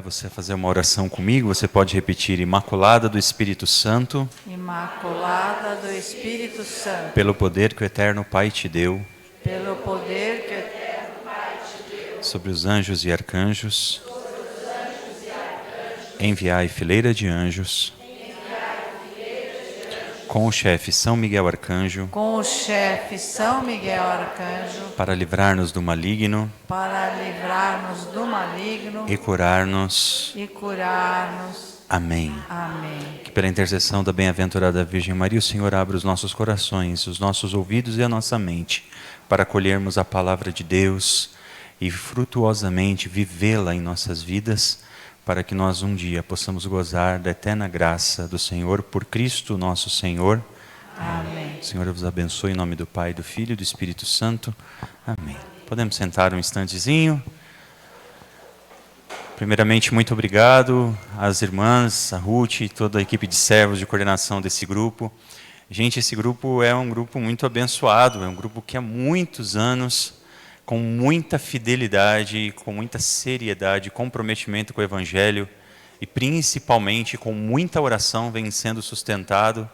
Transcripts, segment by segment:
Você fazer uma oração comigo, você pode repetir: Imaculada do Espírito Santo, Imaculada do Espírito Santo, pelo poder que o Eterno Pai te deu, pelo poder que o Eterno Pai te deu, sobre os anjos e arcanjos, enviai fileira de anjos, com o chefe São Miguel Arcanjo, com o chefe São Miguel Arcanjo, para livrar-nos do maligno, para livrar-nos do maligno e curar-nos. Amém. Amém. Que pela intercessão da bem-aventurada Virgem Maria, o Senhor abra os nossos corações, os nossos ouvidos e a nossa mente, para acolhermos a palavra de Deus e frutuosamente vivê-la em nossas vidas, para que nós um dia possamos gozar da eterna graça do Senhor, por Cristo nosso Senhor. Amém. O Senhor vos abençoe em nome do Pai, do Filho e do Espírito Santo. Amém. Podemos sentar um instantezinho. Primeiramente, muito obrigado às irmãs, a Ruth e toda a equipe de servos de coordenação desse grupo. Gente, esse grupo é um grupo muito abençoado, é um grupo que há muitos anos, com muita fidelidade, com muita seriedade, comprometimento com o Evangelho e principalmente com muita oração, vem sendo sustentado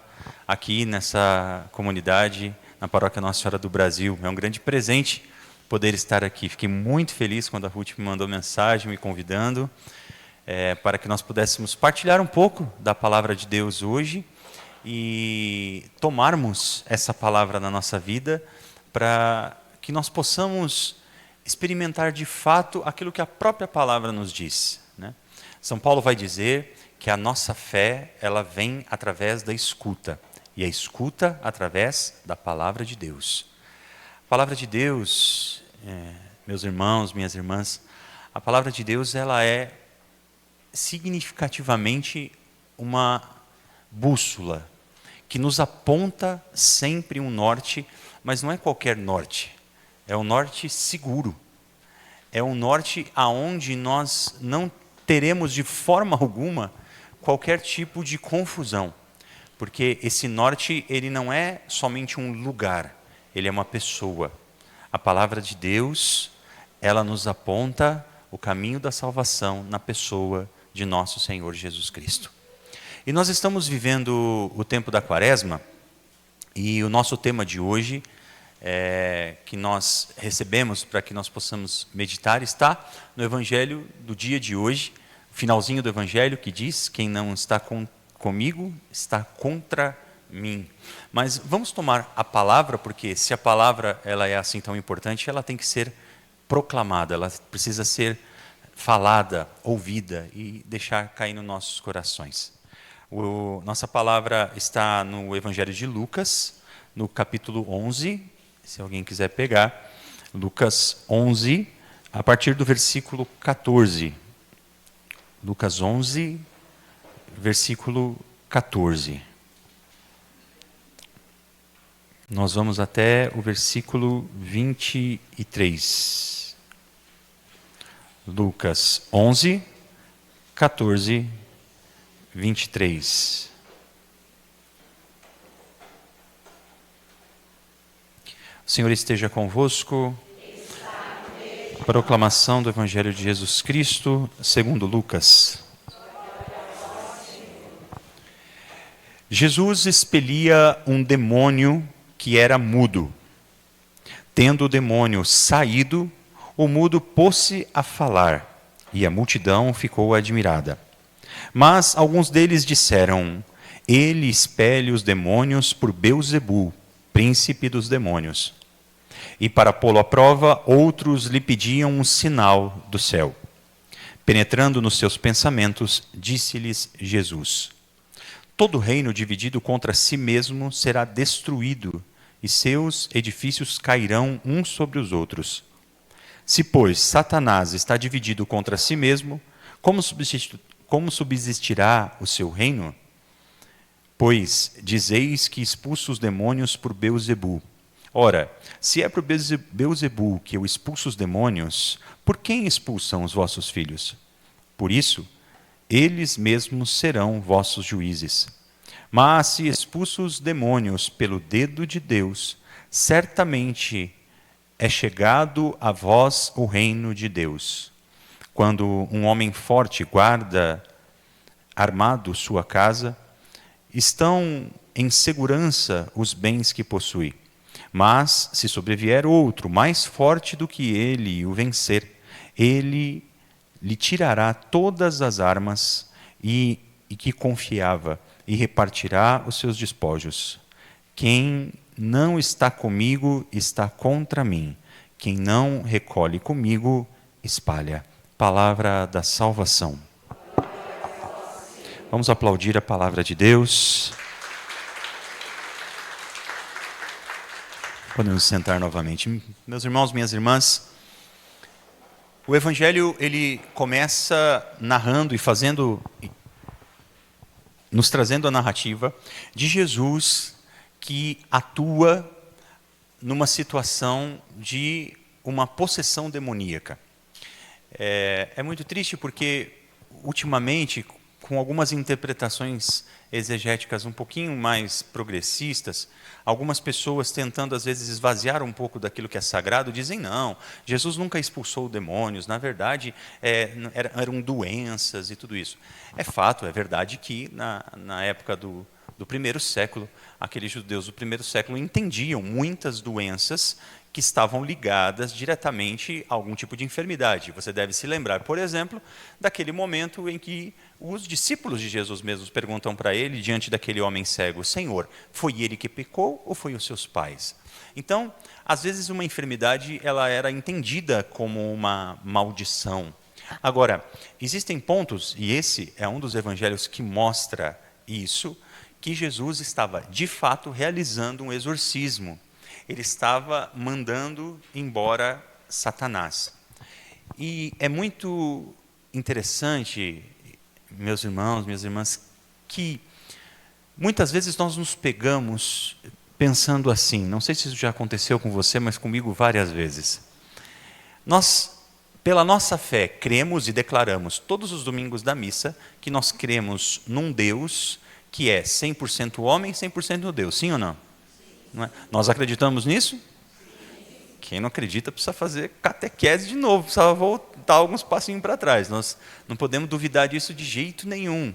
aqui nessa comunidade, na Paróquia Nossa Senhora do Brasil. É um grande presente poder estar aqui. Fiquei muito feliz quando a Ruth me mandou mensagem me convidando para que nós pudéssemos partilhar um pouco da palavra de Deus hoje e tomarmos essa palavra na nossa vida para que nós possamos experimentar de fato aquilo que a própria palavra nos diz, né? São Paulo vai dizer que a nossa fé, ela vem através da escuta, e a escuta através da palavra de Deus. A palavra de Deus, meus irmãos, minhas irmãs, a palavra de Deus, ela é significativamente uma bússola que nos aponta sempre um norte, mas não é qualquer norte. É um norte seguro. É um norte aonde nós não teremos de forma alguma qualquer tipo de confusão. Porque esse norte, ele não é somente um lugar, ele é uma pessoa. A palavra de Deus, ela nos aponta o caminho da salvação na pessoa de nosso Senhor Jesus Cristo. E nós estamos vivendo o tempo da Quaresma, e o nosso tema de hoje que nós recebemos para que nós possamos meditar, está no Evangelho do dia de hoje, o finalzinho do Evangelho que diz: quem não está comigo está contra mim. Mas vamos tomar a palavra, porque se a palavra ela é assim tão importante, ela tem que ser proclamada, ela precisa ser falada, ouvida e deixar cair nos nossos corações. Nossa palavra está no Evangelho de Lucas, no capítulo 11, se alguém quiser pegar, Lucas 11, a partir do versículo 14. Lucas 11, versículo 14. Nós vamos até o versículo 23. Lucas 11, 14, 23. O Senhor esteja convosco. Proclamação do Evangelho de Jesus Cristo, segundo Lucas. Jesus expelia um demônio que era mudo. Tendo o demônio saído, o mudo pôs-se a falar, e a multidão ficou admirada. Mas alguns deles disseram: ele expele os demônios por Belzebu, príncipe dos demônios. E para pô-lo à prova, outros lhe pediam um sinal do céu. Penetrando nos seus pensamentos, disse-lhes Jesus: todo reino dividido contra si mesmo será destruído, e seus edifícios cairão uns sobre os outros. Se, pois, Satanás está dividido contra si mesmo, como subsistirá o seu reino? Pois dizeis que expulsa os demônios por Belzebu. Ora, se é por Beelzebul que eu expulso os demônios, por quem expulsam os vossos filhos? Por isso, eles mesmos serão vossos juízes. Mas se expulso os demônios pelo dedo de Deus, certamente é chegado a vós o reino de Deus. Quando um homem forte guarda armado sua casa, estão em segurança os bens que possui. Mas, se sobrevier outro mais forte do que ele e o vencer, ele lhe tirará todas as armas e que confiava e repartirá os seus despojos. Quem não está comigo está contra mim. Quem não recolhe comigo, espalha. Palavra da salvação. Vamos aplaudir a palavra de Deus. Podemos sentar novamente. Meus irmãos, minhas irmãs, o Evangelho ele começa narrando e nos trazendo a narrativa de Jesus que atua numa situação de uma possessão demoníaca. É muito triste porque, ultimamente, com algumas interpretações exegéticas um pouquinho mais progressistas, algumas pessoas tentando às vezes esvaziar um pouco daquilo que é sagrado, dizem não, Jesus nunca expulsou demônios, na verdade eram doenças e tudo isso. É fato, é verdade que na época do primeiro século, aqueles judeus do primeiro século entendiam muitas doenças que estavam ligadas diretamente a algum tipo de enfermidade. Você deve se lembrar, por exemplo, daquele momento em que os discípulos de Jesus mesmos perguntam para ele, diante daquele homem cego, Senhor, foi ele que pecou ou foi os seus pais? Então, às vezes uma enfermidade ela era entendida como uma maldição. Agora, existem pontos, e esse é um dos evangelhos que mostra isso, que Jesus estava, de fato, realizando um exorcismo. Ele estava mandando embora Satanás. E é muito interessante, meus irmãos, minhas irmãs, que muitas vezes nós nos pegamos pensando assim, não sei se isso já aconteceu com você, mas comigo várias vezes. Nós, pela nossa fé, cremos e declaramos todos os domingos da missa que nós cremos num Deus que é 100% homem e 100% Deus, sim ou não? Não é? Nós acreditamos nisso? Quem não acredita precisa fazer catequese de novo, precisa voltar alguns passinhos para trás. Nós não podemos duvidar disso de jeito nenhum,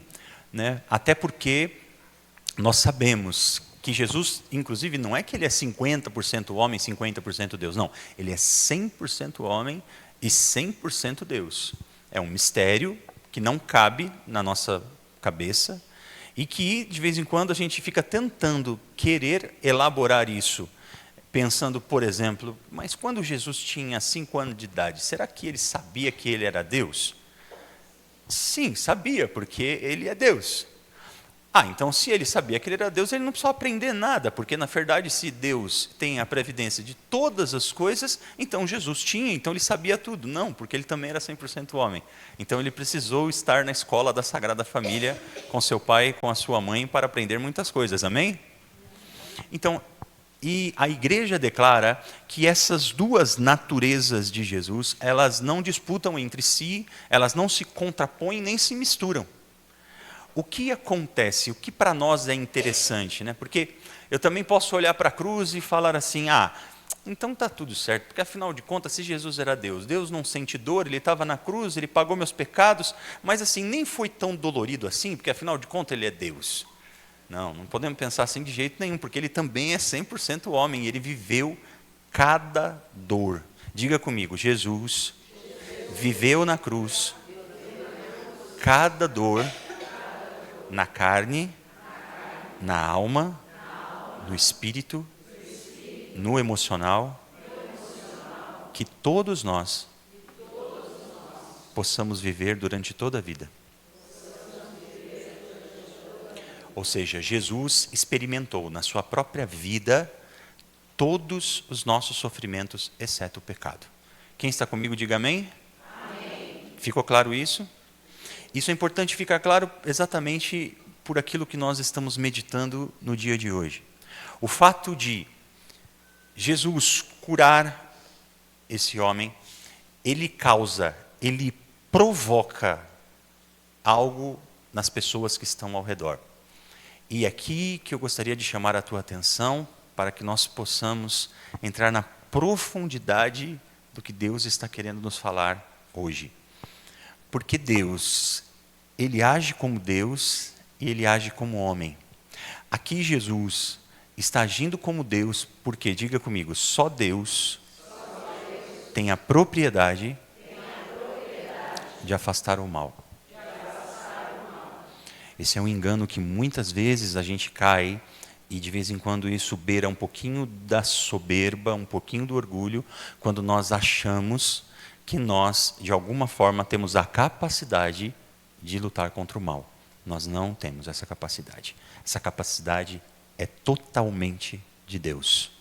né? Até porque nós sabemos que Jesus, inclusive, não é que ele é 50% homem, 50% Deus, não. Ele é 100% homem e 100% Deus. É um mistério que não cabe na nossa cabeça, e que, de vez em quando, a gente fica tentando querer elaborar isso, pensando, por exemplo, mas quando Jesus tinha 5 anos de idade, será que ele sabia que ele era Deus? Sim, sabia, porque ele é Deus. Então se ele sabia que ele era Deus, ele não precisava aprender nada, porque na verdade se Deus tem a previdência de todas as coisas, então Jesus tinha, então ele sabia tudo. Não, porque ele também era 100% homem. Então ele precisou estar na escola da Sagrada Família, com seu pai e com a sua mãe, para aprender muitas coisas, amém? Então, e a igreja declara que essas duas naturezas de Jesus, elas não disputam entre si, elas não se contrapõem nem se misturam. O que acontece, o que para nós é interessante, né? Porque eu também posso olhar para a cruz e falar assim, então está tudo certo, porque afinal de contas, se Jesus era Deus, Deus não sente dor, ele estava na cruz, ele pagou meus pecados, mas assim, nem foi tão dolorido assim, porque afinal de contas ele é Deus. Não podemos pensar assim de jeito nenhum, porque ele também é 100% homem, ele viveu cada dor. Diga comigo, Jesus viveu na cruz cada dor, na carne, na alma, no espírito, no emocional, que todos nós possamos viver durante toda a vida. Ou seja, Jesus experimentou na sua própria vida todos os nossos sofrimentos, exceto o pecado. Quem está comigo, diga amém. Amém. Ficou claro isso? Isso é importante ficar claro exatamente por aquilo que nós estamos meditando no dia de hoje. O fato de Jesus curar esse homem, ele provoca algo nas pessoas que estão ao redor. E aqui que eu gostaria de chamar a tua atenção para que nós possamos entrar na profundidade do que Deus está querendo nos falar hoje. Porque Deus, ele age como Deus e ele age como homem. Aqui Jesus está agindo como Deus, porque, diga comigo, só Deus tem a propriedade de afastar o mal. Esse é um engano que muitas vezes a gente cai, e de vez em quando isso beira um pouquinho da soberba, um pouquinho do orgulho, quando nós achamos que nós, de alguma forma, temos a capacidade de lutar contra o mal. Nós não temos essa capacidade. Essa capacidade é totalmente de Deus.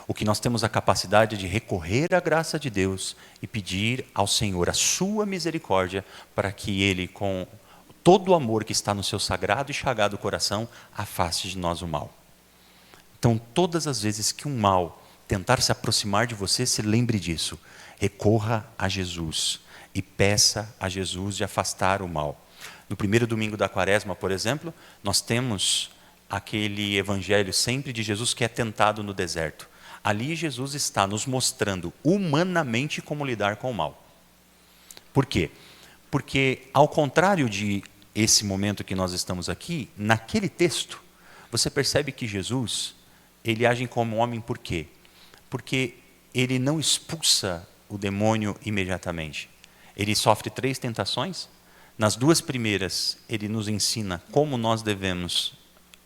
O que nós temos a capacidade de recorrer à graça de Deus e pedir ao Senhor a sua misericórdia para que Ele, com todo o amor que está no seu sagrado e chagado coração, afaste de nós o mal. Então, todas as vezes que um mal tentar se aproximar de você, se lembre disso. Recorra a Jesus e peça a Jesus de afastar o mal. No primeiro domingo da Quaresma, por exemplo, nós temos aquele evangelho sempre de Jesus que é tentado no deserto. Ali Jesus está nos mostrando humanamente como lidar com o mal. Por quê? Porque, ao contrário de esse momento que nós estamos aqui, naquele texto, você percebe que Jesus, ele age como homem por quê? Porque ele não expulsa o demônio imediatamente. Ele sofre 3 tentações. Nas 2 primeiras, ele nos ensina como nós devemos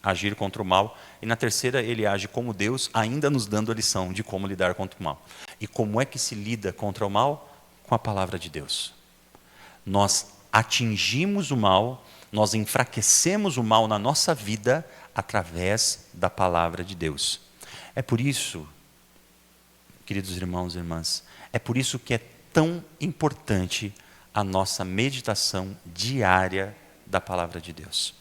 agir contra o mal. E na terceira, ele age como Deus, ainda nos dando a lição de como lidar contra o mal. E como é que se lida contra o mal? Com a palavra de Deus. Nós atingimos o mal, nós enfraquecemos o mal na nossa vida através da palavra de Deus. É por isso, queridos irmãos e irmãs, é por isso que é tão importante a nossa meditação diária da palavra de Deus.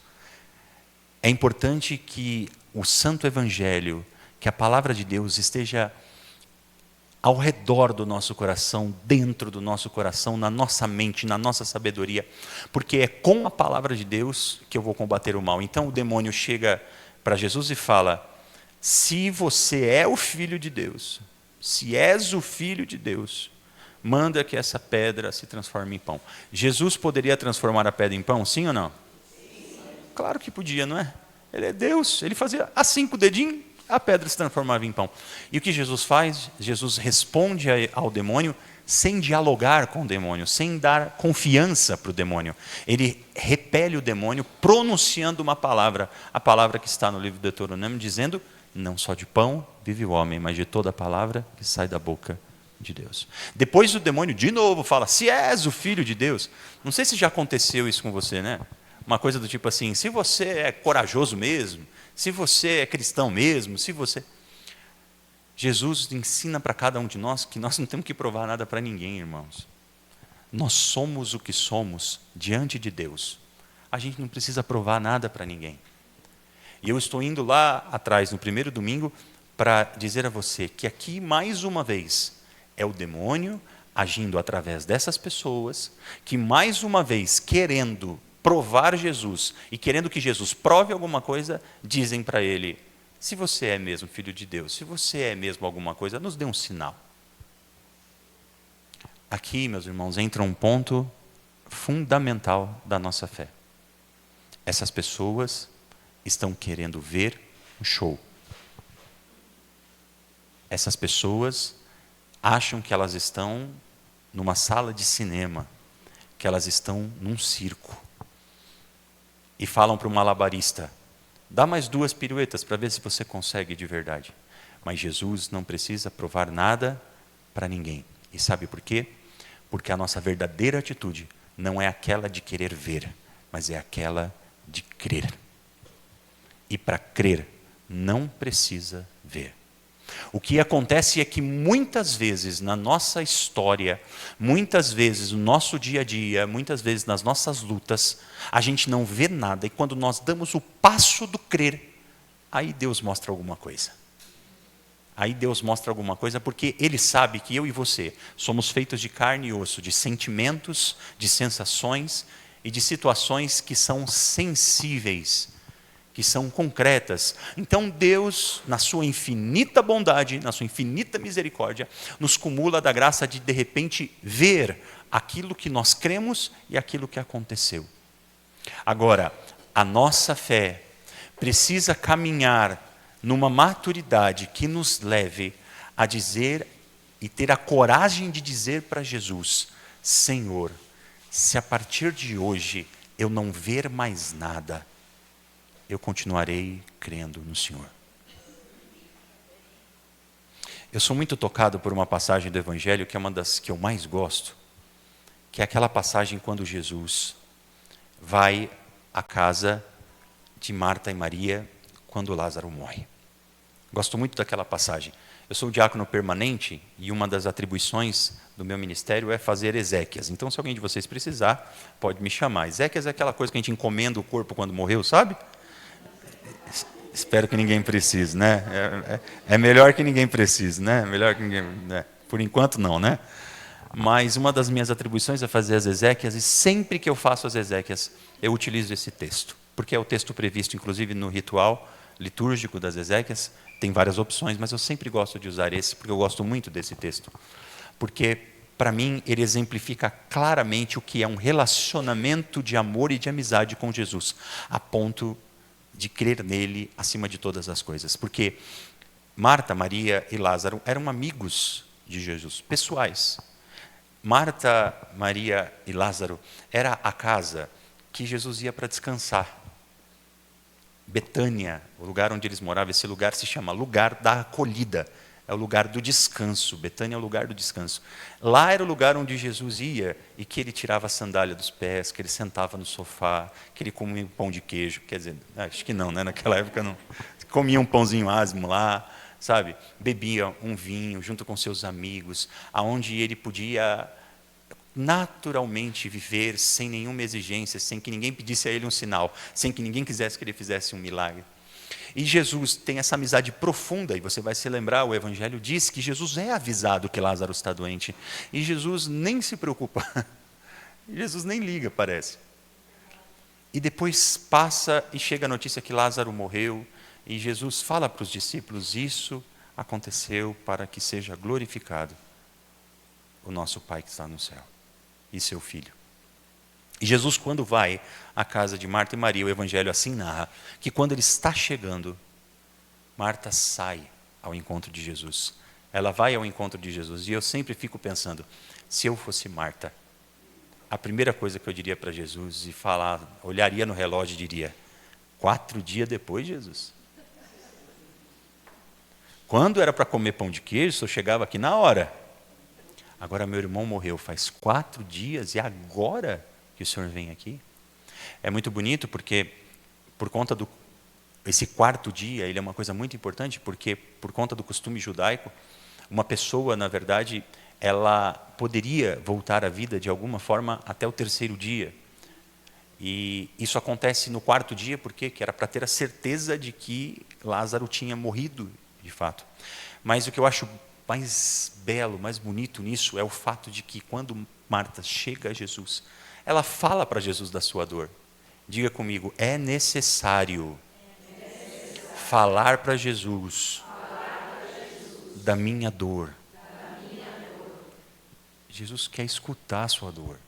É importante que o Santo Evangelho, que a palavra de Deus esteja ao redor do nosso coração, dentro do nosso coração, na nossa mente, na nossa sabedoria, porque é com a palavra de Deus que eu vou combater o mal. Então o demônio chega para Jesus e fala: se você é o Filho de Deus, se és o Filho de Deus, manda que essa pedra se transforme em pão. Jesus poderia transformar a pedra em pão, sim ou não? Sim. Claro que podia, não é? Ele é Deus, ele fazia assim com o dedinho, a pedra se transformava em pão. E o que Jesus faz? Jesus responde ao demônio sem dialogar com o demônio, sem dar confiança para o demônio. Ele repele o demônio pronunciando uma palavra, a palavra que está no livro de Deuteronômio, dizendo: não só de pão vive o homem, mas de toda a palavra que sai da boca de Deus. Depois o demônio de novo fala: se és o Filho de Deus. Não sei se já aconteceu isso com você, né? Uma coisa do tipo assim: se você é corajoso mesmo, se você é cristão mesmo, se você... Jesus ensina para cada um de nós que nós não temos que provar nada para ninguém, irmãos. Nós somos o que somos diante de Deus. A gente não precisa provar nada para ninguém. E eu estou indo lá atrás, no primeiro domingo, para dizer a você que aqui, mais uma vez, é o demônio agindo através dessas pessoas, que mais uma vez, querendo provar Jesus e querendo que Jesus prove alguma coisa, dizem para ele: se você é mesmo Filho de Deus, se você é mesmo alguma coisa, nos dê um sinal. Aqui, meus irmãos, entra um ponto fundamental da nossa fé. Essas pessoas estão querendo ver um show. Essas pessoas acham que elas estão numa sala de cinema, que elas estão num circo. E falam para o malabarista: dá mais 2 piruetas para ver se você consegue de verdade. Mas Jesus não precisa provar nada para ninguém. E sabe por quê? Porque a nossa verdadeira atitude não é aquela de querer ver, mas é aquela de crer. E para crer, não precisa ver. O que acontece é que muitas vezes na nossa história, muitas vezes no nosso dia a dia, muitas vezes nas nossas lutas, a gente não vê nada. E quando nós damos o passo do crer, aí Deus mostra alguma coisa. Aí Deus mostra alguma coisa, porque Ele sabe que eu e você somos feitos de carne e osso, de sentimentos, de sensações e de situações que são sensíveis, que são concretas. Então Deus, na sua infinita bondade, na sua infinita misericórdia, nos cumula da graça de repente, ver aquilo que nós cremos e aquilo que aconteceu. Agora, a nossa fé precisa caminhar numa maturidade que nos leve a dizer e ter a coragem de dizer para Jesus: Senhor, se a partir de hoje eu não ver mais nada, eu continuarei crendo no Senhor. Eu sou muito tocado por uma passagem do Evangelho que é uma das que eu mais gosto, que é aquela passagem quando Jesus vai à casa de Marta e Maria quando Lázaro morre. Gosto muito daquela passagem. Eu sou diácono permanente e uma das atribuições do meu ministério é fazer exéquias. Então, se alguém de vocês precisar, pode me chamar. Exéquias é aquela coisa que a gente encomenda o corpo quando morreu, sabe? Espero que ninguém precise, né? É melhor que ninguém precise, né? Melhor que ninguém, né? Por enquanto não, né? Mas uma das minhas atribuições é fazer as exéquias, e sempre que eu faço as exéquias, eu utilizo esse texto, porque é o texto previsto, inclusive, no ritual litúrgico das exéquias. Tem várias opções, mas eu sempre gosto de usar esse, porque eu gosto muito desse texto. Porque, para mim, ele exemplifica claramente o que é um relacionamento de amor e de amizade com Jesus, a ponto de crer nele acima de todas as coisas. Porque Marta, Maria e Lázaro eram amigos de Jesus, pessoais. Marta, Maria e Lázaro era a casa que Jesus ia para descansar. Betânia, o lugar onde eles moravam, esse lugar se chama lugar da acolhida, é o lugar do descanso. Betânia é o lugar do descanso. Lá era o lugar onde Jesus ia e que ele tirava a sandália dos pés, que ele sentava no sofá, que ele comia um pão de queijo, quer dizer, acho que não, né? Naquela época não. Comia um pãozinho asmo lá, sabe? Bebia um vinho junto com seus amigos, aonde ele podia naturalmente viver sem nenhuma exigência, sem que ninguém pedisse a ele um sinal, sem que ninguém quisesse que ele fizesse um milagre. E Jesus tem essa amizade profunda, e você vai se lembrar, o Evangelho diz que Jesus é avisado que Lázaro está doente, e Jesus nem se preocupa, Jesus nem liga, parece. E depois passa e chega a notícia que Lázaro morreu, e Jesus fala para os discípulos: isso aconteceu para que seja glorificado o nosso Pai que está no céu e seu Filho. E Jesus, quando vai à casa de Marta e Maria, o Evangelho assim narra, que quando ele está chegando, Marta sai ao encontro de Jesus. Ela vai ao encontro de Jesus, e eu sempre fico pensando, se eu fosse Marta, a primeira coisa que eu diria para Jesus, e falar, olharia no relógio e diria: 4 dias depois, Jesus? Quando era para comer pão de queijo, eu chegava aqui na hora. Agora meu irmão morreu faz 4 dias, e agora que o Senhor vem aqui? É muito bonito, porque por conta do esse 4º dia, ele é uma coisa muito importante, porque por conta do costume judaico, uma pessoa, na verdade, ela poderia voltar à vida de alguma forma até o 3º dia. E isso acontece no 4º dia, porque que era para ter a certeza de que Lázaro tinha morrido, de fato. Mas o que eu acho mais belo, mais bonito nisso, é o fato de que quando Marta chega a Jesus, ela fala para Jesus da sua dor. Diga comigo: é necessário falar para Jesus da minha dor. Jesus quer escutar a sua dor.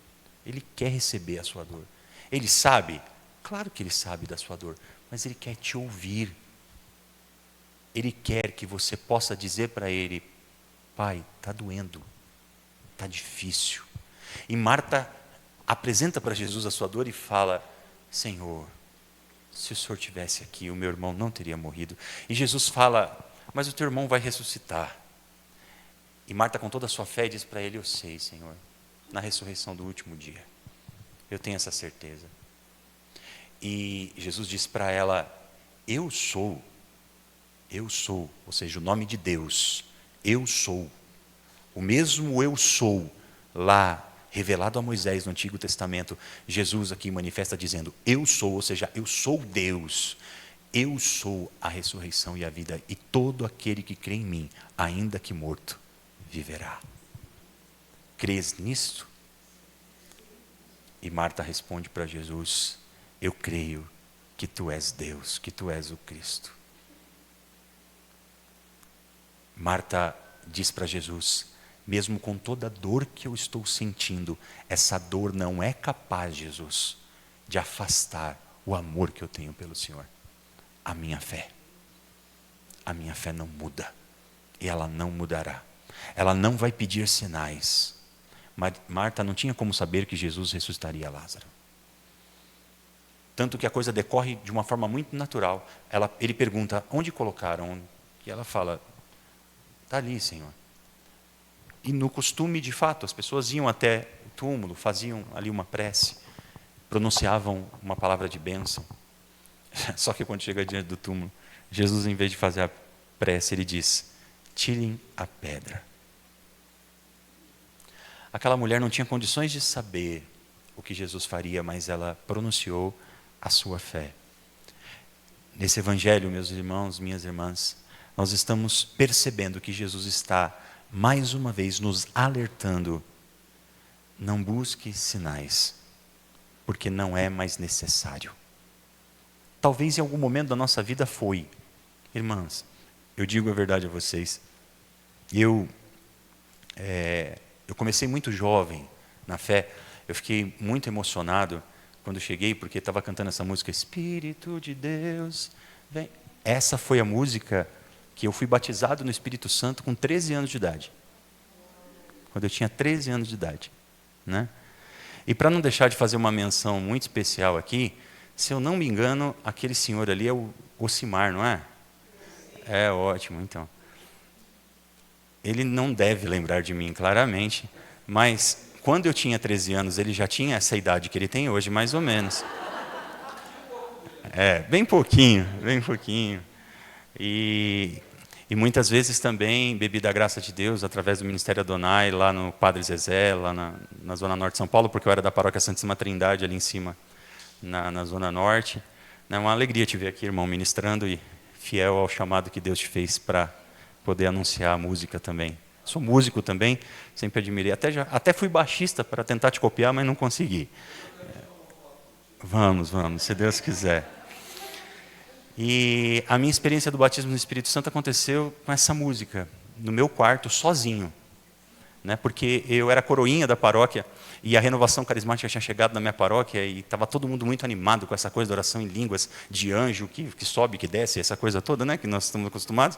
Ele quer receber a sua dor. Ele sabe? Claro que ele sabe da sua dor, mas ele quer te ouvir. Ele quer que você possa dizer para ele: Pai, está doendo, está difícil. E Marta apresenta para Jesus a sua dor e fala: Senhor, se o Senhor estivesse aqui, o meu irmão não teria morrido. E Jesus fala: mas o teu irmão vai ressuscitar. E Marta, com toda a sua fé, diz para ele: eu sei, Senhor, na ressurreição do último dia, eu tenho essa certeza. E Jesus diz para ela: eu sou, ou seja, o nome de Deus, eu sou, o mesmo eu sou, lá, revelado a Moisés no Antigo Testamento, Jesus aqui manifesta dizendo: eu sou, ou seja, eu sou Deus. Eu sou a ressurreição e a vida, e todo aquele que crê em mim, ainda que morto, viverá. Crês nisto? E Marta responde para Jesus: eu creio que tu és Deus, que tu és o Cristo. Marta diz para Jesus: mesmo com toda a dor que eu estou sentindo, essa dor não é capaz, Jesus, de afastar o amor que eu tenho pelo Senhor. A minha fé não muda, e ela não mudará. Ela não vai pedir sinais. Marta não tinha como saber que Jesus ressuscitaria Lázaro. Tanto que a coisa decorre de uma forma muito natural. Ele pergunta: onde colocaram? E ela fala: está ali, Senhor. E no costume, de fato, as pessoas iam até o túmulo, faziam ali uma prece, pronunciavam uma palavra de bênção. Só que quando chega diante do túmulo, Jesus, em vez de fazer a prece, ele diz: tirem a pedra. Aquela mulher não tinha condições de saber o que Jesus faria, mas ela pronunciou a sua fé. Nesse evangelho, meus irmãos, minhas irmãs, nós estamos percebendo que Jesus está, mais uma vez, nos alertando: não busque sinais, porque não é mais necessário. Talvez em algum momento da nossa vida foi. Irmãs, eu digo a verdade a vocês, eu comecei muito jovem na fé. Eu fiquei muito emocionado quando cheguei, porque estava cantando essa música, Espírito de Deus, vem. Essa foi a música que eu fui batizado no Espírito Santo com 13 anos de idade. Quando eu tinha 13 anos de idade, né? E para não deixar de fazer uma menção muito especial aqui, se eu não me engano, aquele senhor ali é o Ocimar, não é? É, ótimo, então. Ele não deve lembrar de mim claramente, mas quando eu tinha 13 anos, ele já tinha essa idade que ele tem hoje, mais ou menos. Bem pouquinho, bem pouquinho. E muitas vezes também bebi da graça de Deus através do Ministério Adonai, lá no Padre Zezé, lá na Zona Norte de São Paulo, porque eu era da Paróquia Santíssima Trindade, ali em cima, na Zona Norte. É uma alegria te ver aqui, irmão, ministrando e fiel ao chamado que Deus te fez para poder anunciar a música também. Sou músico também, sempre admirei. Até fui baixista para tentar te copiar, mas não consegui. Vamos, se Deus quiser. E a minha experiência do batismo no Espírito Santo aconteceu com essa música, no meu quarto, sozinho. Né? Porque eu era coroinha da paróquia, e a renovação carismática tinha chegado na minha paróquia, e estava todo mundo muito animado com essa coisa da oração em línguas, de anjo, que sobe, que desce, essa coisa toda, né? Que nós estamos acostumados.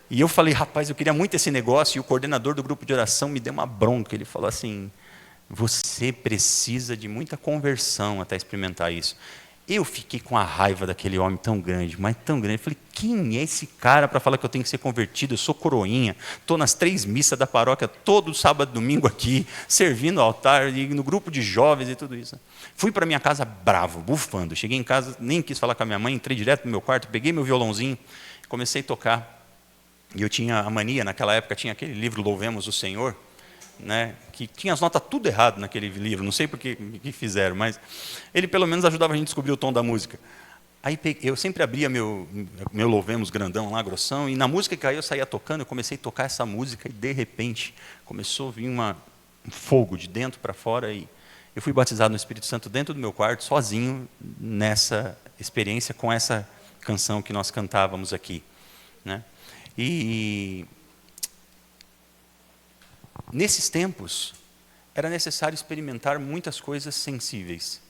E eu falei: rapaz, eu queria muito esse negócio, e o coordenador do grupo de oração me deu uma bronca. Ele falou assim: você precisa de muita conversão até experimentar isso. Eu fiquei com a raiva daquele homem tão grande, mas tão grande. Eu falei: quem é esse cara para falar que eu tenho que ser convertido? Eu sou coroinha, estou nas 3 missas da paróquia, todo sábado e domingo aqui, servindo ao altar, e no grupo de jovens e tudo isso. Fui para minha casa bravo, bufando. Cheguei em casa, nem quis falar com a minha mãe, entrei direto no meu quarto, peguei meu violãozinho, comecei a tocar. E eu tinha a mania, naquela época tinha aquele livro Louvemos o Senhor, né, que tinha as notas tudo errado naquele livro, não sei por que fizeram, mas ele pelo menos ajudava a gente a descobrir o tom da música. Aí eu sempre abria meu Louvemos grandão lá, grossão, e na música que caiu eu saía tocando, eu comecei a tocar essa música, e de repente começou a vir um fogo de dentro para fora, e eu fui batizado no Espírito Santo dentro do meu quarto, sozinho, nessa experiência com essa canção que nós cantávamos aqui, né? E nesses tempos, era necessário experimentar muitas coisas sensíveis.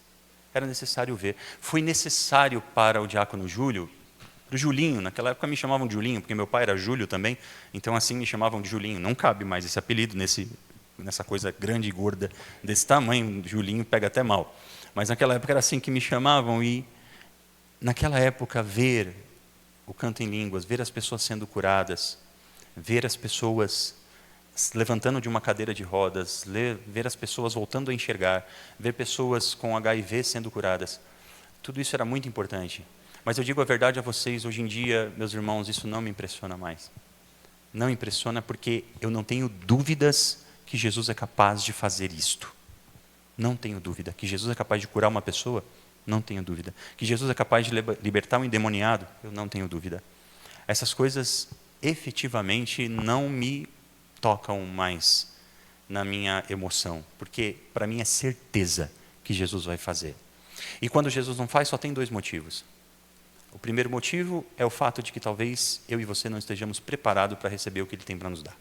Era necessário ver. Foi necessário para o diácono Júlio, para o Julinho, naquela época me chamavam de Julinho, porque meu pai era Júlio também, então assim me chamavam de Julinho. Não cabe mais esse apelido nessa coisa grande e gorda desse tamanho, Julinho pega até mal. Mas naquela época era assim que me chamavam, e naquela época ver o canto em línguas, ver as pessoas sendo curadas, ver as pessoas levantando de uma cadeira de rodas, ver as pessoas voltando a enxergar, ver pessoas com HIV sendo curadas, tudo isso era muito importante. Mas eu digo a verdade a vocês, hoje em dia, meus irmãos, isso não me impressiona mais. Não me impressiona porque eu não tenho dúvidas que Jesus é capaz de fazer isto. Não tenho dúvida que Jesus é capaz de curar uma pessoa, Não tenho dúvida. Que Jesus é capaz de libertar um endemoniado? Eu não tenho dúvida. Essas coisas efetivamente não me tocam mais na minha emoção, porque para mim é certeza que Jesus vai fazer. E quando Jesus não faz, só tem 2 motivos. O primeiro motivo é o fato de que talvez eu e você não estejamos preparados para receber o que Ele tem para nos dar.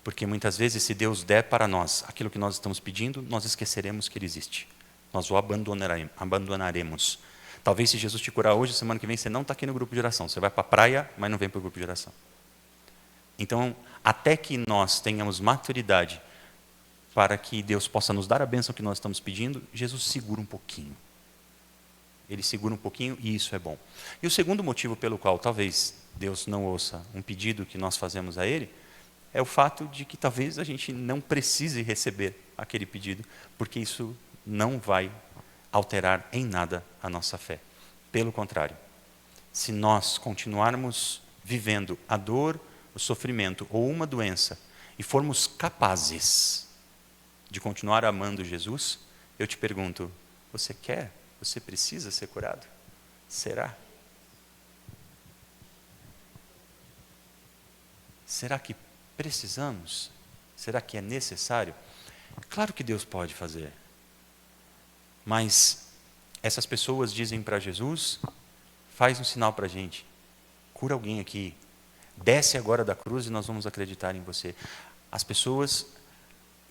Porque muitas vezes, se Deus der para nós aquilo que nós estamos pedindo, nós esqueceremos que Ele existe. Nós o abandonaremos. Talvez se Jesus te curar hoje, semana que vem, você não está aqui no grupo de oração. Você vai para a praia, mas não vem para o grupo de oração. Então, até que nós tenhamos maturidade para que Deus possa nos dar a bênção que nós estamos pedindo, Jesus segura um pouquinho. Ele segura um pouquinho e isso é bom. E o segundo motivo pelo qual talvez Deus não ouça um pedido que nós fazemos a Ele, é o fato de que talvez a gente não precise receber aquele pedido, porque isso não vai alterar em nada a nossa fé. Pelo contrário, se nós continuarmos vivendo a dor, o sofrimento ou uma doença e formos capazes de continuar amando Jesus, eu te pergunto, você quer? Você precisa ser curado? Será? Será que precisamos? Será que é necessário? Claro que Deus pode fazer. Mas essas pessoas dizem para Jesus, faz um sinal para a gente. Cura alguém aqui. Desce agora da cruz e nós vamos acreditar em você. As pessoas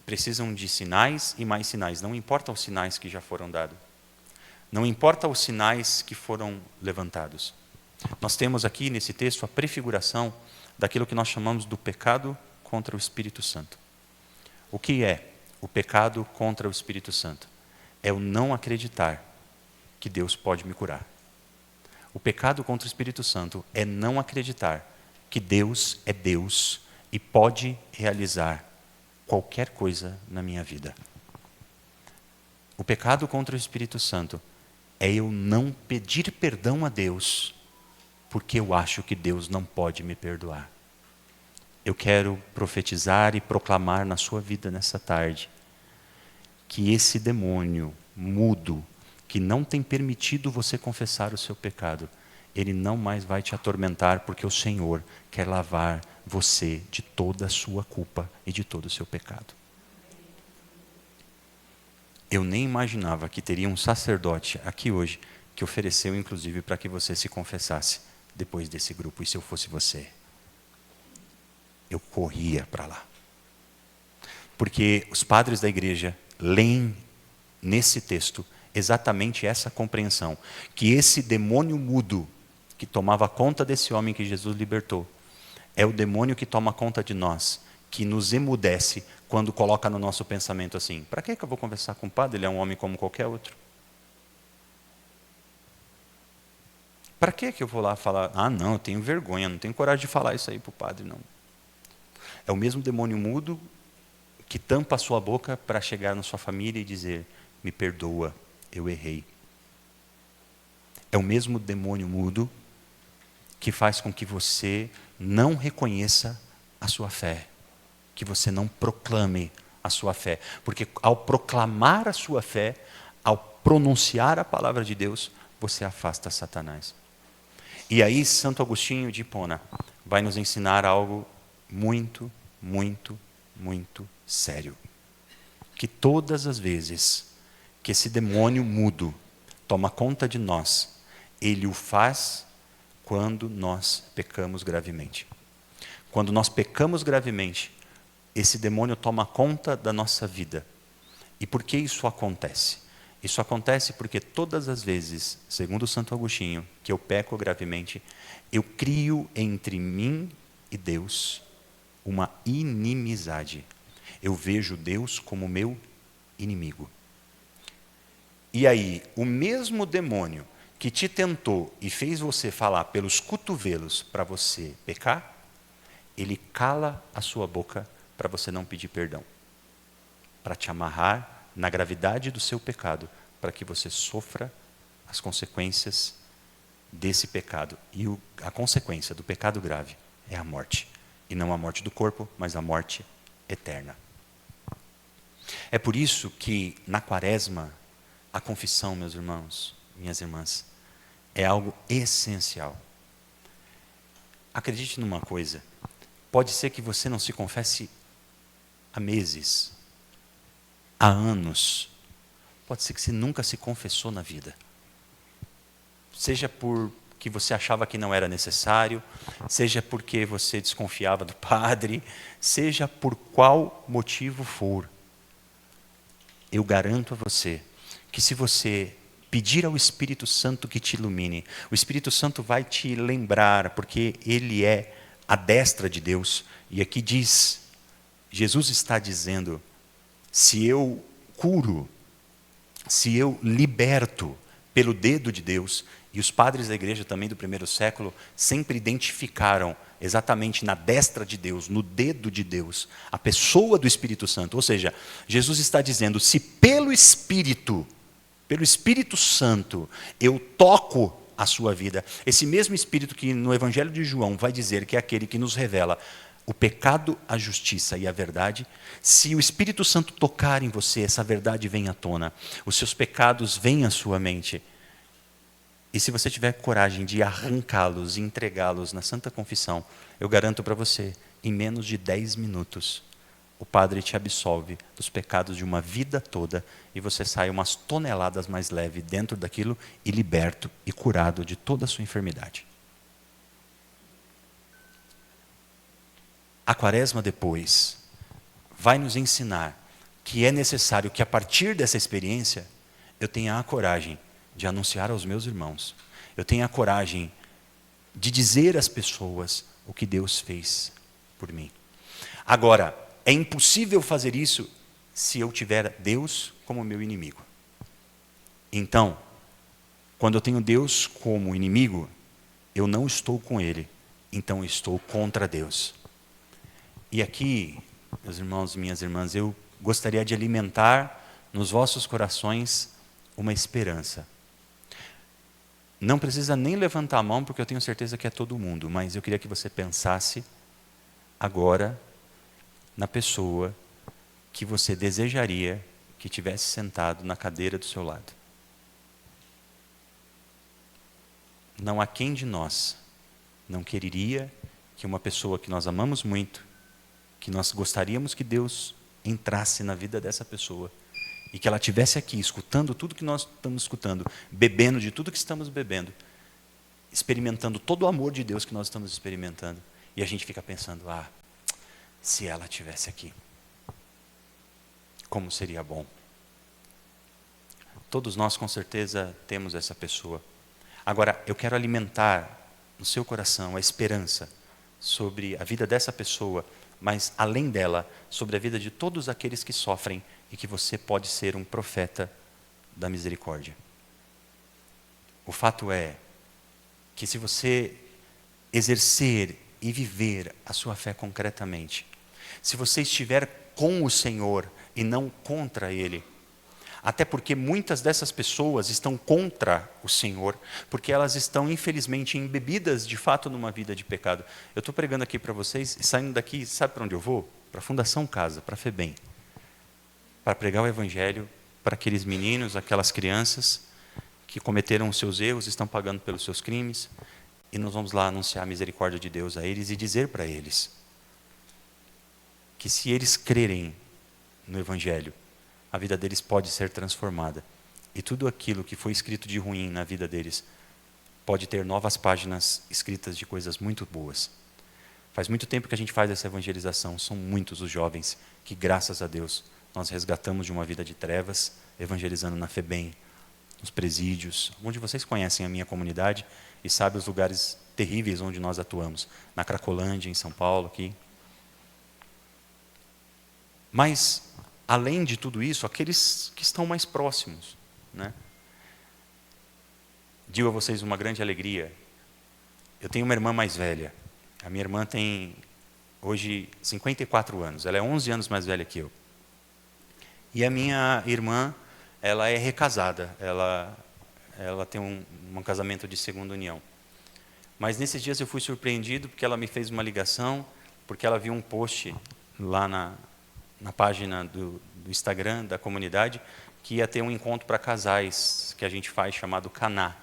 precisam de sinais e mais sinais. Não importa os sinais que já foram dados. Não importa os sinais que foram levantados. Nós temos aqui nesse texto a prefiguração daquilo que nós chamamos do pecado contra o Espírito Santo. O que é o pecado contra o Espírito Santo? É o não acreditar que Deus pode me curar. O pecado contra o Espírito Santo é não acreditar que Deus é Deus e pode realizar qualquer coisa na minha vida. O pecado contra o Espírito Santo é eu não pedir perdão a Deus porque eu acho que Deus não pode me perdoar. Eu quero profetizar e proclamar na sua vida nessa tarde que esse demônio mudo, que não tem permitido você confessar o seu pecado, ele não mais vai te atormentar, porque o Senhor quer lavar você de toda a sua culpa e de todo o seu pecado. Eu nem imaginava que teria um sacerdote aqui hoje que ofereceu, inclusive, para que você se confessasse depois desse grupo. E se eu fosse você? Eu corria para lá. Porque os padres da igreja leem nesse texto exatamente essa compreensão, que esse demônio mudo que tomava conta desse homem que Jesus libertou, é o demônio que toma conta de nós, que nos emudece quando coloca no nosso pensamento assim, para que eu vou conversar com o padre? Ele é um homem como qualquer outro. Para que eu vou lá falar? Ah, não, eu tenho vergonha, não tenho coragem de falar isso aí para o padre, não. É o mesmo demônio mudo que tampa a sua boca para chegar na sua família e dizer, me perdoa, eu errei. É o mesmo demônio mudo que faz com que você não reconheça a sua fé, que você não proclame a sua fé. Porque ao proclamar a sua fé, ao pronunciar a palavra de Deus, você afasta Satanás. E aí Santo Agostinho de Hipona vai nos ensinar algo muito, muito, muito sério. Que todas as vezes que esse demônio mudo toma conta de nós, ele o faz quando nós pecamos gravemente. Quando nós pecamos gravemente, esse demônio toma conta da nossa vida. E por que isso acontece? Isso acontece porque todas as vezes, segundo Santo Agostinho, que eu peco gravemente, eu crio entre mim e Deus uma inimizade. Eu vejo Deus como meu inimigo. E aí, o mesmo demônio que te tentou e fez você falar pelos cotovelos para você pecar, ele cala a sua boca para você não pedir perdão. Para te amarrar na gravidade do seu pecado, para que você sofra as consequências desse pecado. E a consequência do pecado grave é a morte. E não a morte do corpo, mas a morte eterna. É por isso que, na Quaresma, A confissão, meus irmãos, minhas irmãs, é algo essencial. Acredite numa coisa, pode ser que você não se confesse há meses, há anos, pode ser que você nunca se confessou na vida. Seja porque você achava que não era necessário, seja porque você desconfiava do padre, seja por qual motivo for. Eu garanto a você que se você pedir ao Espírito Santo que te ilumine, o Espírito Santo vai te lembrar, porque Ele é a destra de Deus. E aqui diz, Jesus está dizendo, se eu curo, se eu liberto pelo dedo de Deus, e os padres da igreja também do primeiro século sempre identificaram exatamente na destra de Deus, no dedo de Deus, a pessoa do Espírito Santo. Ou seja, Jesus está dizendo, se pelo Espírito Santo, eu toco a sua vida, esse mesmo Espírito que no Evangelho de João vai dizer que é aquele que nos revela o pecado, a justiça e a verdade, se o Espírito Santo tocar em você, essa verdade vem à tona, os seus pecados vêm à sua mente. E se você tiver coragem de arrancá-los e entregá-los na Santa Confissão, eu garanto para você, em menos de 10 minutos, o Padre te absolve dos pecados de uma vida toda e você sai umas toneladas mais leve dentro daquilo e liberto e curado de toda a sua enfermidade. A Quaresma depois vai nos ensinar que é necessário que a partir dessa experiência eu tenha a coragem de anunciar aos meus irmãos, eu tenha a coragem de dizer às pessoas o que Deus fez por mim. Agora, é impossível fazer isso se eu tiver Deus como meu inimigo. Então, quando eu tenho Deus como inimigo, eu não estou com Ele, então eu estou contra Deus. E aqui, meus irmãos e minhas irmãs, eu gostaria de alimentar nos vossos corações uma esperança. Não precisa nem levantar a mão, porque eu tenho certeza que é todo mundo, mas eu queria que você pensasse agora na pessoa que você desejaria que tivesse sentado na cadeira do seu lado. Não há quem de nós não quereria que uma pessoa que nós amamos muito, que nós gostaríamos que Deus entrasse na vida dessa pessoa, e que ela estivesse aqui, escutando tudo que nós estamos escutando, bebendo de tudo que estamos bebendo, experimentando todo o amor de Deus que nós estamos experimentando, e a gente fica pensando, se ela estivesse aqui, como seria bom. Todos nós com certeza temos essa pessoa. Agora, eu quero alimentar no seu coração a esperança sobre a vida dessa pessoa, mas além dela, sobre a vida de todos aqueles que sofrem e que você pode ser um profeta da misericórdia. O fato é que se você exercer e viver a sua fé concretamente, se você estiver com o Senhor e não contra Ele, até porque muitas dessas pessoas estão contra o Senhor, porque elas estão, infelizmente, embebidas de fato numa vida de pecado. Eu estou pregando aqui para vocês, e saindo daqui, sabe para onde eu vou? Para a Fundação Casa, para a FEBEM, para pregar o Evangelho para aqueles meninos, aquelas crianças que cometeram os seus erros, estão pagando pelos seus crimes, e nós vamos lá anunciar a misericórdia de Deus a eles e dizer para eles que se eles crerem no Evangelho, a vida deles pode ser transformada. E tudo aquilo que foi escrito de ruim na vida deles pode ter novas páginas escritas de coisas muito boas. Faz muito tempo que a gente faz essa evangelização. São muitos os jovens que, graças a Deus, nós resgatamos de uma vida de trevas, evangelizando na FEBEM, nos presídios, onde vocês conhecem a minha comunidade e sabem os lugares terríveis onde nós atuamos. Na Cracolândia, em São Paulo, aqui. Mas, além de tudo isso, aqueles que estão mais próximos, né? Digo a vocês uma grande alegria. Eu tenho uma irmã mais velha. A minha irmã tem, hoje, 54 anos. Ela é 11 anos mais velha que eu. E a minha irmã, ela é recasada. Ela tem um casamento de segunda união. Mas, nesses dias, eu fui surpreendido porque ela me fez uma ligação, porque ela viu um post lá na página do Instagram da comunidade, que ia ter um encontro para casais, que a gente faz, chamado Caná,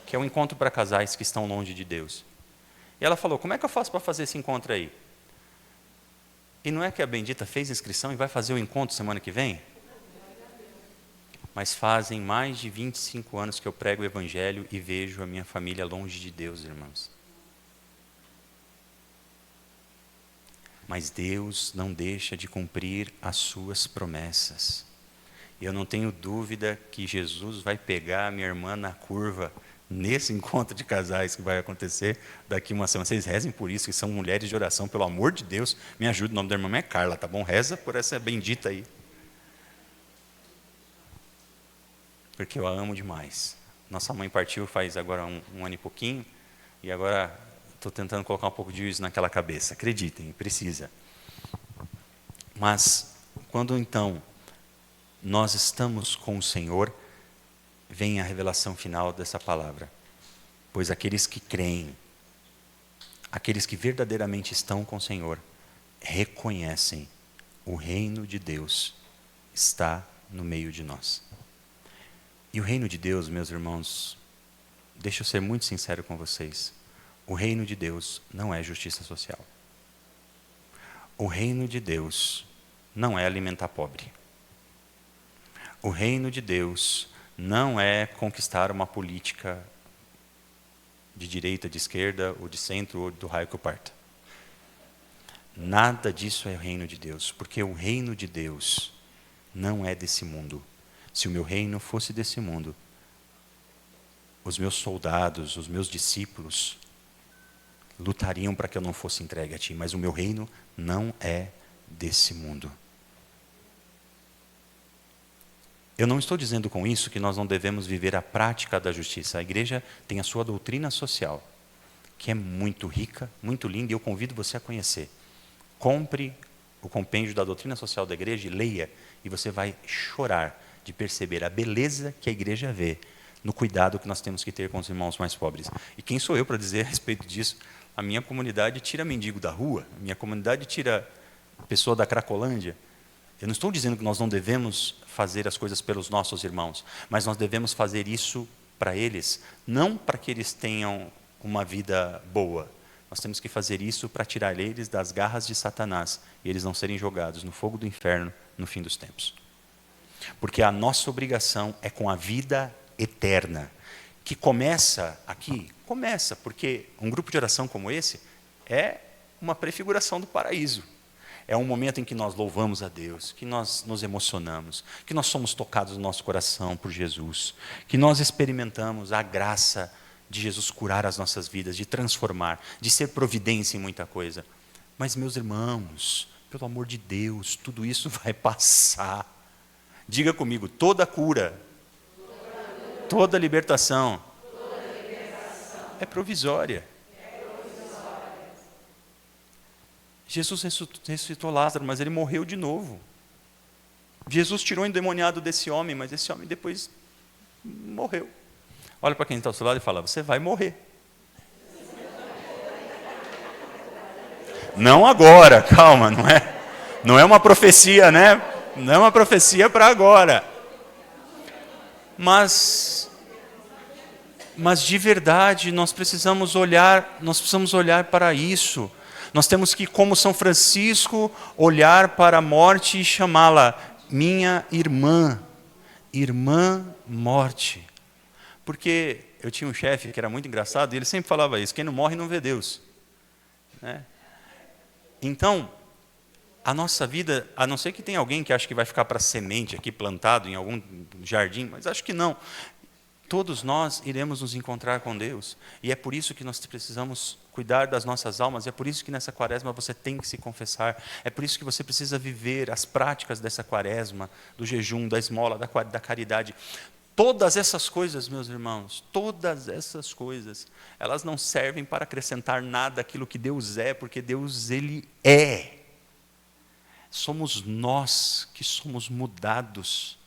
que é um encontro para casais que estão longe de Deus. E ela falou, como é que eu faço para fazer esse encontro aí? E não é que a bendita fez inscrição e vai fazer o encontro semana que vem? Mas fazem mais de 25 anos que eu prego o Evangelho e vejo a minha família longe de Deus, irmãos. Mas Deus não deixa de cumprir as suas promessas. E eu não tenho dúvida que Jesus vai pegar a minha irmã na curva, nesse encontro de casais que vai acontecer daqui uma semana. Vocês rezem por isso, que são mulheres de oração, pelo amor de Deus, me ajuda, o nome da irmã é Carla, tá bom? Reza por essa bendita aí. Porque eu a amo demais. Nossa mãe partiu faz agora um ano e pouquinho, e agora estou tentando colocar um pouco de juízo naquela cabeça. Acreditem, precisa. Mas, quando então nós estamos com o Senhor, vem a revelação final dessa palavra. Pois aqueles que creem, aqueles que verdadeiramente estão com o Senhor, reconhecem o reino de Deus está no meio de nós. E o reino de Deus, meus irmãos, deixa eu ser muito sincero com vocês, o reino de Deus não é justiça social. O reino de Deus não é alimentar pobre. O reino de Deus não é conquistar uma política de direita, de esquerda, ou de centro, ou do raio que o parta. Nada disso é o reino de Deus, porque o reino de Deus não é desse mundo. Se o meu reino fosse desse mundo, os meus soldados, os meus discípulos, lutariam para que eu não fosse entregue a ti, mas o meu reino não é desse mundo. Eu não estou dizendo com isso que nós não devemos viver a prática da justiça. A igreja tem a sua doutrina social, que é muito rica, muito linda, e eu convido você a conhecer. Compre o compêndio da doutrina social da igreja e leia, e você vai chorar de perceber a beleza que a igreja vê no cuidado que nós temos que ter com os irmãos mais pobres. E quem sou eu para dizer a respeito disso? A minha comunidade tira mendigo da rua, a minha comunidade tira pessoa da Cracolândia. Eu não estou dizendo que nós não devemos fazer as coisas pelos nossos irmãos, mas nós devemos fazer isso para eles, não para que eles tenham uma vida boa. Nós temos que fazer isso para tirar eles das garras de Satanás e eles não serem jogados no fogo do inferno no fim dos tempos. Porque a nossa obrigação é com a vida eterna, que começa aqui, porque um grupo de oração como esse é uma prefiguração do paraíso. É um momento em que nós louvamos a Deus, que nós nos emocionamos, que nós somos tocados no nosso coração por Jesus, que nós experimentamos a graça de Jesus curar as nossas vidas, de transformar, de ser providência em muita coisa. Mas, meus irmãos, pelo amor de Deus, tudo isso vai passar. Diga comigo, toda cura, toda libertação é provisória. Jesus ressuscitou Lázaro, mas ele morreu de novo. Jesus tirou o endemoniado desse homem, mas esse homem depois morreu. Olha para quem está ao seu lado e fala, você vai morrer. Não agora, calma, não é uma profecia, né? Não é uma profecia para agora. Mas de verdade, nós precisamos olhar para isso. Nós temos que, como São Francisco, olhar para a morte e chamá-la minha irmã, irmã morte. Porque eu tinha um chefe que era muito engraçado e ele sempre falava isso, quem não morre não vê Deus. Né? Então, a nossa vida, a não ser que tenha alguém que acha que vai ficar para semente aqui plantado em algum jardim, mas acho que não. Todos nós iremos nos encontrar com Deus. E é por isso que nós precisamos cuidar das nossas almas. É por isso que nessa quaresma você tem que se confessar. É por isso que você precisa viver as práticas dessa quaresma, do jejum, da esmola, da caridade. Todas essas coisas, meus irmãos, todas essas coisas, elas não servem para acrescentar nada àquilo que Deus é, porque Deus, Ele é. Somos nós que somos mudados,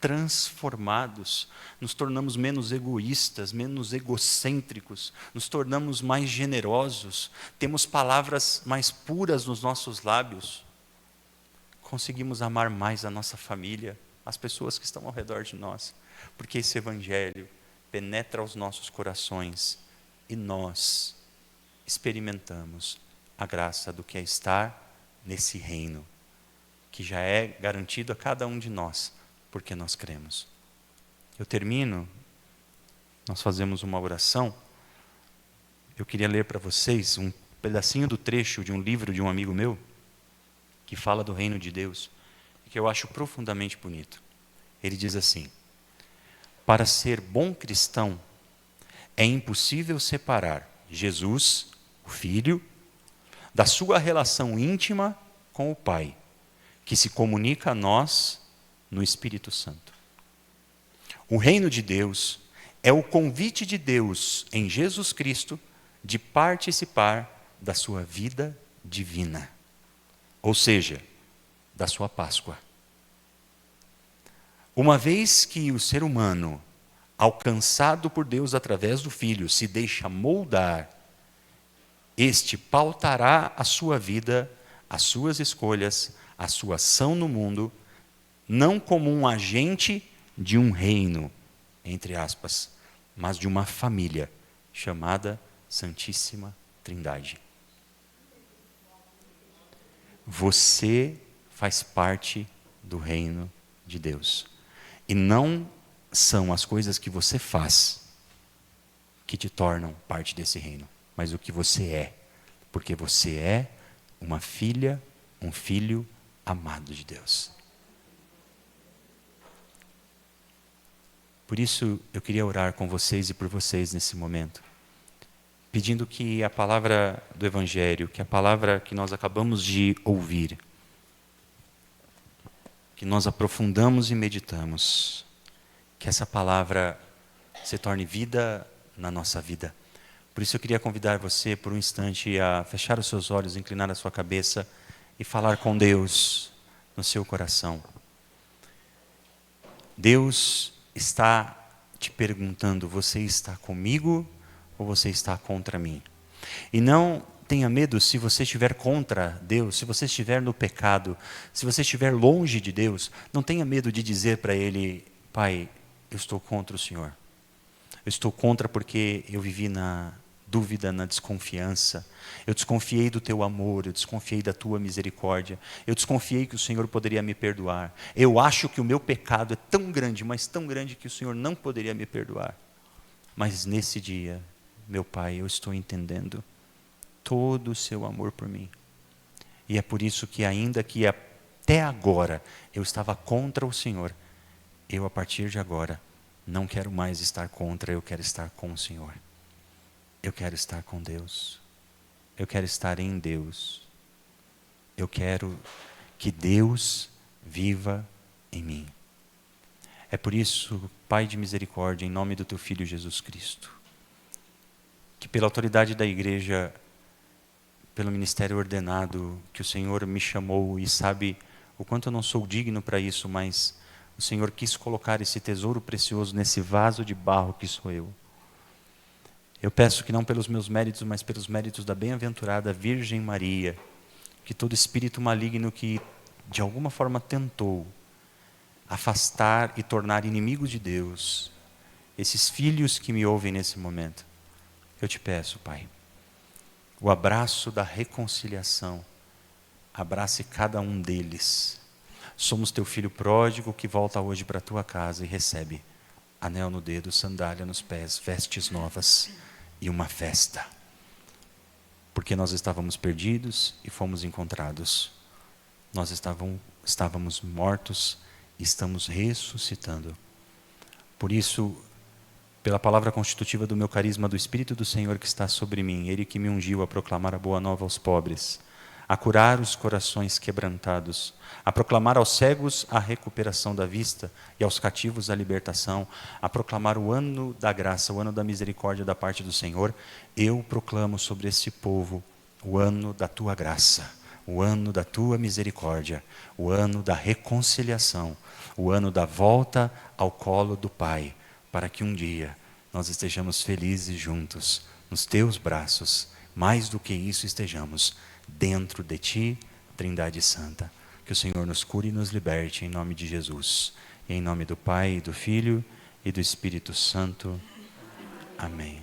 transformados, nos tornamos menos egoístas, menos egocêntricos, nos tornamos mais generosos, temos palavras mais puras nos nossos lábios, conseguimos amar mais a nossa família, as pessoas que estão ao redor de nós, porque esse evangelho penetra os nossos corações e nós experimentamos a graça do que é estar nesse reino, que já é garantido a cada um de nós, porque nós cremos. Eu termino, nós fazemos uma oração. Eu queria ler para vocês um pedacinho do trecho de um livro de um amigo meu, que fala do reino de Deus, que eu acho profundamente bonito. Ele diz assim: para ser bom cristão, é impossível separar Jesus, o Filho, da sua relação íntima com o Pai, que se comunica a nós no Espírito Santo. O reino de Deus é o convite de Deus em Jesus Cristo de participar da sua vida divina, ou seja, da sua Páscoa. Uma vez que o ser humano, alcançado por Deus através do Filho, se deixa moldar, este pautará a sua vida, as suas escolhas, a sua ação no mundo, não como um agente de um reino, entre aspas, mas de uma família chamada Santíssima Trindade. Você faz parte do reino de Deus. E não são as coisas que você faz que te tornam parte desse reino, mas o que você é, porque você é uma filha, um filho amado de Deus. Por isso eu queria orar com vocês e por vocês nesse momento, pedindo que a palavra do Evangelho, que a palavra que nós acabamos de ouvir, que nós aprofundamos e meditamos, que essa palavra se torne vida na nossa vida. Por isso eu queria convidar você por um instante a fechar os seus olhos, inclinar a sua cabeça e falar com Deus no seu coração. Deus está te perguntando: você está comigo ou você está contra mim? E não tenha medo se você estiver contra Deus, se você estiver no pecado, se você estiver longe de Deus, não tenha medo de dizer para Ele: Pai, eu estou contra o Senhor. Eu estou contra porque eu vivi na dúvida, na desconfiança. Eu desconfiei do teu amor, eu desconfiei da tua misericórdia. Eu desconfiei que o Senhor poderia me perdoar. Eu acho que o meu pecado é tão grande, mas tão grande que o Senhor não poderia me perdoar. Mas nesse dia, meu Pai, eu estou entendendo todo o seu amor por mim. E é por isso que ainda que até agora eu estava contra o Senhor, eu a partir de agora não quero mais estar contra, eu quero estar com o Senhor. Eu quero estar com Deus. Eu quero estar em Deus. Eu quero que Deus viva em mim. É por isso, Pai de misericórdia, em nome do teu Filho Jesus Cristo, que pela autoridade da igreja, pelo ministério ordenado, que o Senhor me chamou e sabe o quanto eu não sou digno para isso, mas o Senhor quis colocar esse tesouro precioso nesse vaso de barro que sou eu. Eu peço que não pelos meus méritos, mas pelos méritos da bem-aventurada Virgem Maria, que todo espírito maligno que de alguma forma tentou afastar e tornar inimigos de Deus esses filhos que me ouvem nesse momento, eu te peço, Pai, o abraço da reconciliação, abrace cada um deles. Somos teu filho pródigo que volta hoje para a tua casa e recebe anel no dedo, sandália nos pés, vestes novas e uma festa. Porque nós estávamos perdidos e fomos encontrados. Nós estávamos mortos e estamos ressuscitando. Por isso, pela palavra constitutiva do meu carisma do Espírito do Senhor que está sobre mim, Ele que me ungiu a proclamar a boa nova aos pobres, a curar os corações quebrantados, a proclamar aos cegos a recuperação da vista e aos cativos a libertação, a proclamar o ano da graça, o ano da misericórdia da parte do Senhor, eu proclamo sobre esse povo o ano da tua graça, o ano da tua misericórdia, o ano da reconciliação, o ano da volta ao colo do Pai, para que um dia nós estejamos felizes juntos, nos teus braços, mais do que isso estejamos dentro de ti, Trindade Santa. Que o Senhor nos cure e nos liberte em nome de Jesus. Em nome do Pai, do Filho e do Espírito Santo. Amém.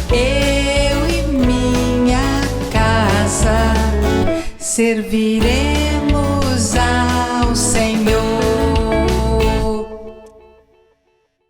Eu e minha casa serviremos ao